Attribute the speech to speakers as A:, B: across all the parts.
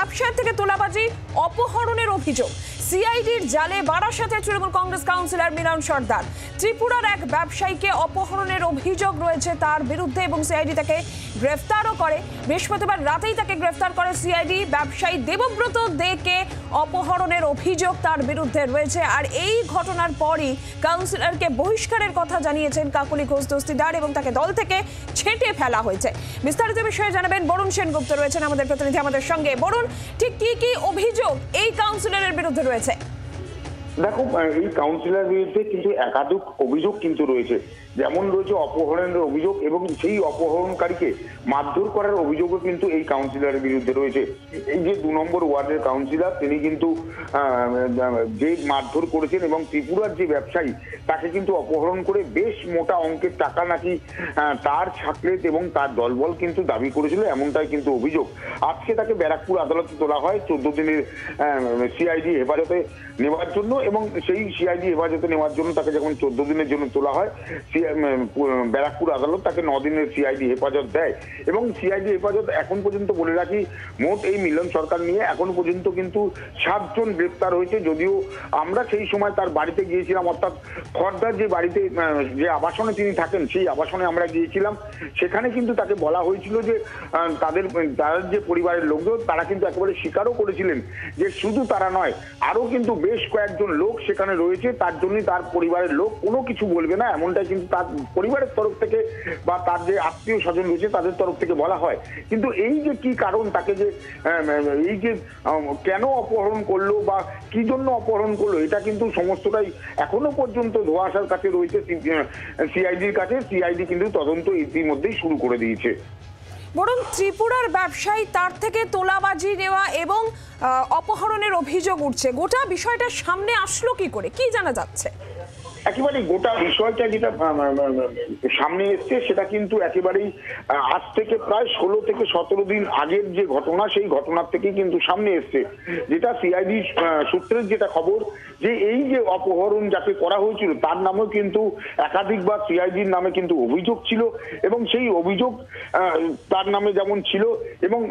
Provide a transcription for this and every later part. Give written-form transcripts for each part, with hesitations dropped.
A: ব্যবসার থেকে তোলাবাজি অপহরণের অভিযোগ। সিআইডির জালে বারাসাতের তৃণমূল কংগ্রেস কাউন্সিলর মিলন সর্দার। ত্রিপুরার এক ব্যবসায়ীকে অপহরণের অভিযোগ রয়েছে তার বিরুদ্ধে এবং সিআইডি তাকে গ্রেফতারও করে। বৃহস্পতিবার রাতেই তাকে গ্রেফতার করে সিআইডি। ব্যবসায়ী দেবব্রত দেকে অপহরণের অভিযোগ তার বিরুদ্ধে রয়েছে। আর এই ঘটনার পরই কাউন্সিলরকে বহিষ্কারের কথা জানিয়েছেন কাকলি ঘোষ দস্তিদার এবং তাকে দল থেকে ছেঁটে ফেলা হয়েছে। বিস্তারিত বিষয়ে জানাবেন বরুণ সেনগুপ্ত রয়েছেন আমাদের প্রতিনিধি আমাদের সঙ্গে। বরুণ, ঠিক কি কি অভিযোগ এই কাউন্সিলরের বিরুদ্ধে রয়েছে?
B: দেখো, এই কাউন্সিলর বিরুদ্ধে কিন্তু একাধিক অভিযোগ কিন্তু রয়েছে। যেমন রয়েছে অপহরণের অভিযোগ এবং সেই অপহরণকারীকে মারধর করার অভিযোগও কিন্তু এই কাউন্সিলরের বিরুদ্ধে রয়েছে। এই যে 2 নম্বর ওয়ার্ডের কাউন্সিলর, তিনি কিন্তু যে মারধর করেছেন এবং ত্রিপুরার যে ব্যবসায়ী তাকে কিন্তু অপহরণ করে বেশ মোটা অঙ্কের টাকা নাকি তার ছাকলেট এবং তার দলবল কিন্তু দাবি করেছিল, এমনটাই কিন্তু অভিযোগ। আজকে তাকে ব্যারাকপুর আদালতে তোলা হয় 14 দিনের সিআইডি হেফাজতে নেওয়ার জন্য, এবং সেই সিআইডি হেফাজতে নেওয়ার জন্য তাকে যখন 14 দিনের জন্য তোলা হয়, ব্যারাকপুর আদালত তাকে 9 দিনের সিআইডি হেফাজত দেয়। এবং সিআইডি হেফাজত এখন পর্যন্ত বলে রাখি, মোট এই মিলন সরকার নিয়ে এখন পর্যন্ত কিন্তু 7 জন গ্রেপ্তার হয়েছে। যদিও আমরা সেই সময় তার বাড়িতে গিয়েছিলাম, অর্থাৎ খর্দার যে বাড়িতে যে আবাসনে তিনি থাকেন সেই আবাসনে আমরা গিয়েছিলাম। সেখানে কিন্তু তাকে বলা হয়েছিল যে তাদের যে পরিবারের লোকজন তারা কিন্তু একেবারে স্বীকারও করেছিলেন যে শুধু তারা নয়, আরো কিন্তু বেশ কয়েকজন লোক সেখানে রয়েছে, তার জন্যই তার পরিবারের লোক কোনো কিছু বলবে না, এমনটাই কিন্তু তার পরিবারের তরফ থেকে বা তার যে আত্মীয় স্বজন রয়েছে তাদের তরফ থেকে বলা হয়। কিন্তু এই যে কি কারণ, তাকে যে এই যে কেন অপহরণ করলো বা কি জন্য অপহরণ করলো, এটা কিন্তু সমস্তটাই এখনো পর্যন্ত ধোঁয়াশার কাছে রয়েছে সিআইডির কাছে। সিআইডি কিন্তু তদন্ত ইতিমধ্যেই শুরু করে দিয়েছে।
A: বরং ত্রিপুরার ব্যবসায়ী তার থেকে তোলাবাজি নেওয়া এবং অপহরণের অভিযোগ উঠছে, গোটা বিষয়টা সামনে আসলো কি করে, কি জানা যাচ্ছে?
B: একেবারে গোটা বিষয়টা যেটা সামনে এসছে সেটা কিন্তু একেবারেই আজ থেকে প্রায় 16 থেকে 17 দিন আগের যে ঘটনা, সেই ঘটনার থেকেই কিন্তু সামনে এসছে। যেটা সিআইডি সূত্রের যেটা খবর, যে এই যে অপহরণ যাকে করা হয়েছিল তার নামেও কিন্তু একাধিকবার সিআইডির নামে কিন্তু অভিযোগ ছিল, এবং সেই অভিযোগ তার নামে যেমন ছিল, এবং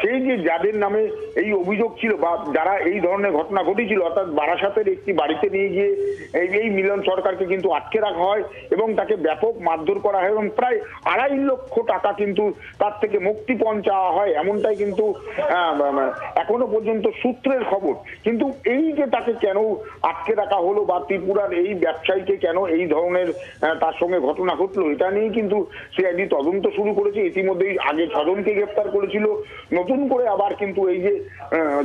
B: সেই যে যাদের নামে এই অভিযোগ ছিল বা যারা এই ধরনের ঘটনা ঘটেছিল, অর্থাৎ বারাসাতের একটি বাড়িতে নিয়ে গিয়ে এই মিলন সরকারকে কিন্তু আটকে রাখা হয় এবং তাকে ব্যাপক মারধর করা হয় এবং প্রায় 2.5 লক্ষ টাকা কিন্তু তার থেকে মুক্তিপণ চাওয়া হয়, এমনটাই কিন্তু এখনো পর্যন্ত সূত্রের খবর। কিন্তু এই যে তাকে কেন আটকে রাখা হলো বা ত্রিপুরার এই ব্যবসায়ীকে কেন এই ধরনের তার সঙ্গে ঘটনা ঘটলো, এটা নিয়েই কিন্তু সিআইডি তদন্ত শুরু করেছে। ইতিমধ্যেই আগে 6 জনকে গ্রেপ্তার করেছিল, নতুন করে আবার কিন্তু এই যে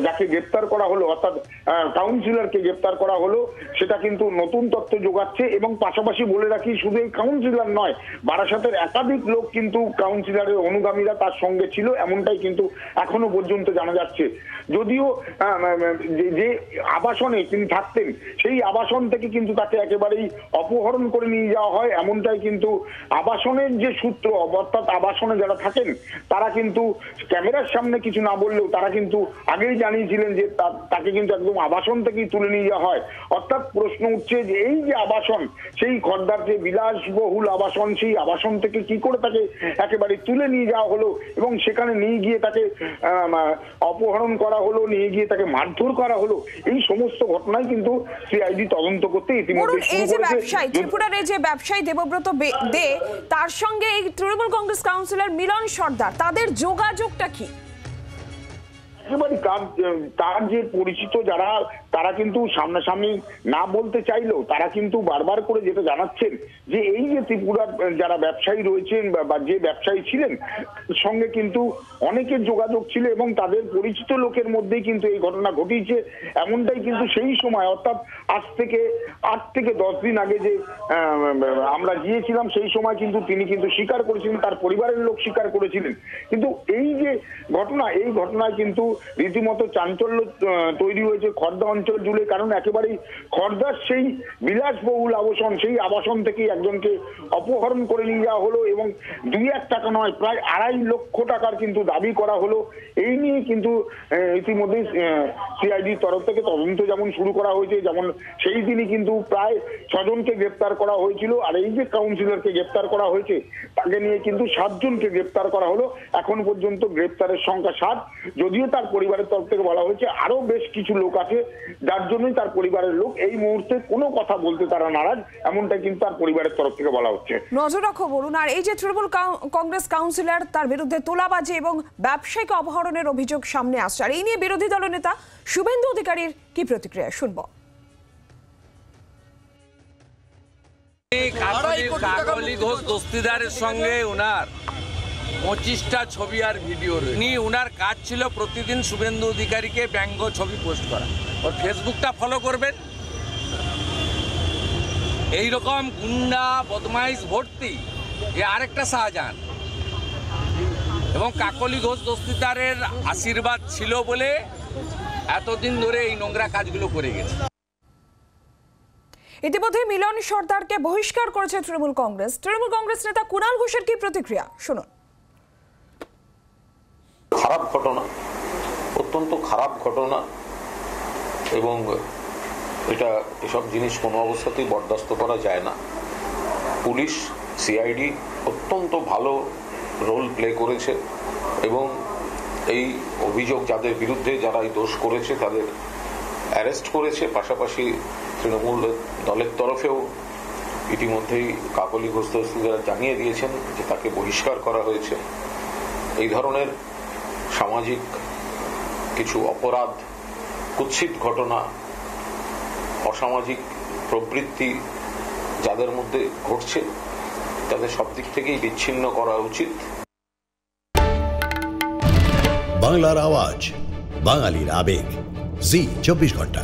B: যাকে গ্রেপ্তার করা হলো, অর্থাৎ কাউন্সিলরকে গ্রেপ্তার করা হলো, সেটা কিন্তু নতুন তথ্য যোগাচ্ছে। এবং পাশাপাশি বলে রাখি, শুধু এই কাউন্সিলর নয়, বারাসাতের একাধিক লোক কিন্তু কাউন্সিলরের অনুগামীরা তার সঙ্গে ছিল, এমনটাই কিন্তু এখনো পর্যন্ত জানা যাচ্ছে। যদিও যে আবাসনে তিনি থাকতেন সেই আবাসন থেকে কিন্তু তাকে একেবারেই অপহরণ করে নিয়ে যাওয়া হয়, এমনটাই কিন্তু আবাসনের যে সূত্র, অর্থাৎ আবাসনে যারা থাকেন তারা কিন্তু ক্যামেরার সামনে কিছু না বললেও তারা কিন্তু আগেই জানিয়েছিলেন যে তাকে কিন্তু একদম আবাসন থেকেই তুলে নিয়ে যাওয়া হয়। অর্থাৎ প্রশ্ন উঠছে যে এই যে আবাসন, সেই খর্দার যে বিলাসবহুল আবাসন, সেই আবাসন থেকে কি করে তাকে একেবারে তুলে নিয়ে যাওয়া হলো এবং সেখানে নিয়ে গিয়ে তাকে অপহরণ করা হলো, নিয়ে গিয়ে তাকে মারধর করা হলো, এই সমস্ত ঘটনায় কিন্তু সিআইডি তদন্ত করতে ইতিমধ্যে শুরু করেছে।
A: ত্রিপুরার এই যে ব্যবসায়ী দেবব্রত দে, তার সঙ্গে এই তৃণমূল কংগ্রেস কাউন্সিলর মিলন সর্দার, তাদের যোগাযোগটা কি?
B: একেবারে তার যে পরিচিত যারা, তারা কিন্তু সামনাসামনি না বলতে চাইলেও তারা কিন্তু বারবার করে যেটা জানাচ্ছেন যে এই যে ত্রিপুরার যারা ব্যবসায়ী রয়েছেন বা যে ব্যবসায়ী ছিলেন সঙ্গে কিন্তু অনেকের যোগাযোগ ছিল এবং তাদের পরিচিত লোকের মধ্যেই কিন্তু এই ঘটনা ঘটিয়েছে, এমনটাই কিন্তু সেই সময়, অর্থাৎ আজ থেকে 8 থেকে 10 দিন আগে যে আমরা গিয়েছিলাম সেই সময় কিন্তু তিনি কিন্তু স্বীকার করেছিলেন, তার পরিবারের লোক স্বীকার করেছিলেন। কিন্তু এই যে ঘটনা, এই ঘটনায় কিন্তু রীতিমতো চাঞ্চল্য তৈরি হয়েছে খর্দা অঞ্চল অঞ্চল জুড়ে, কারণ একেবারেই খড়দার সেই বিলাসবহুল আবাসন, সেই আবাসন থেকে একজনকে অপহরণ করে নিয়ে যাওয়া হলো এবং 2-1 টাকা নয়, প্রায় 2.5 লক্ষ টাকার কিন্তু দাবি করা হলো। এই নিয়ে কিন্তু ইতিমধ্যে সিআইডির তরফ থেকে তদন্ত যেমন শুরু করা হয়েছে, যেমন সেই দিনই কিন্তু প্রায় 6 জনকে গ্রেপ্তার করা হয়েছিল, আর এই যে কাউন্সিলরকে গ্রেপ্তার করা হয়েছে তাকে নিয়ে কিন্তু 7 জনকে গ্রেপ্তার করা হলো। এখন পর্যন্ত গ্রেপ্তারের সংখ্যা 7, যদিও তার পরিবারের তরফ থেকে বলা হয়েছে আরো বেশ কিছু লোক আছে, যার জন্যই তার পরিবারের লোক এই মুহূর্তে কোনো কথা বলতে তারা নারাজ, এমনটাই কিন্তু তার পরিবারের তরফ থেকে বলা হচ্ছে।
A: নজর রাখো বলুন। আর এই যে তৃণমূল কংগ্রেস কাউন্সিলর, তার বিরুদ্ধে তোলাবাজি এবং ব্যবসায়িক অপহরণের অভিযোগ সামনে আসছে, আর এই নিয়ে বিরোধী দলনেতা শুভেন্দু অধিকারীর কি প্রতিক্রিয়া শুনবো।
C: কাকলি ঘোষ দস্তিদারের সঙ্গে ওনার 25টা ছবি আর ভিডিও রয়েছে। ওনার কাজ ছিল প্রতিদিন শুভেন্দু অধিকারীকে ব্যঙ্গ ছবি পোস্ট করা। ওর ফেসবুকটা ফলো করবেন। এইরকম গুন্ডা বদমাইশ ভর্তি এ আরেকটা শাহজাহান, এবং কাকলি ঘোষ দস্তিদারের আশীর্বাদ ছিল বলে এতদিন ধরে এই নোংরা কাজগুলো করে গেছে।
A: ইতিমধ্যে মিলন সর্দারকে বহিষ্কার করেছে তৃণমূল কংগ্রেস নেতা কুণাল ঘোষের কি প্রতিক্রিয়া শুনুন।
D: খারাপ ঘটনা, অত্যন্ত খারাপ ঘটনা, এবং এসব জিনিস কোনো অবস্থাতেই বরদাস্ত করা যায় না। পুলিশ, সিআইডি অত্যন্ত ভালো রোল প্লে করেছে এবং এই অভিযোগ যাদের বিরুদ্ধে, যারা এই দোষ করেছে তাদের অ্যারেস্ট করেছে। পাশাপাশি তৃণমূল দলের তরফেও ইতিমধ্যেই কাকলি ঘোষ দস্তিদার জানিয়ে দিয়েছেন যে তাকে বহিষ্কার করা হয়েছে। এই ধরনের সামাজিক কিছু অপরাধ, কুৎসিত ঘটনা, অসামাজিক প্রবৃত্তি যাদের মধ্যে ঘটছে তাদের সব দিক থেকেই বিচ্ছিন্ন করা উচিত।
E: বাংলার আওয়াজ, বাঙালির আবেগ, জি 24 ঘন্টা।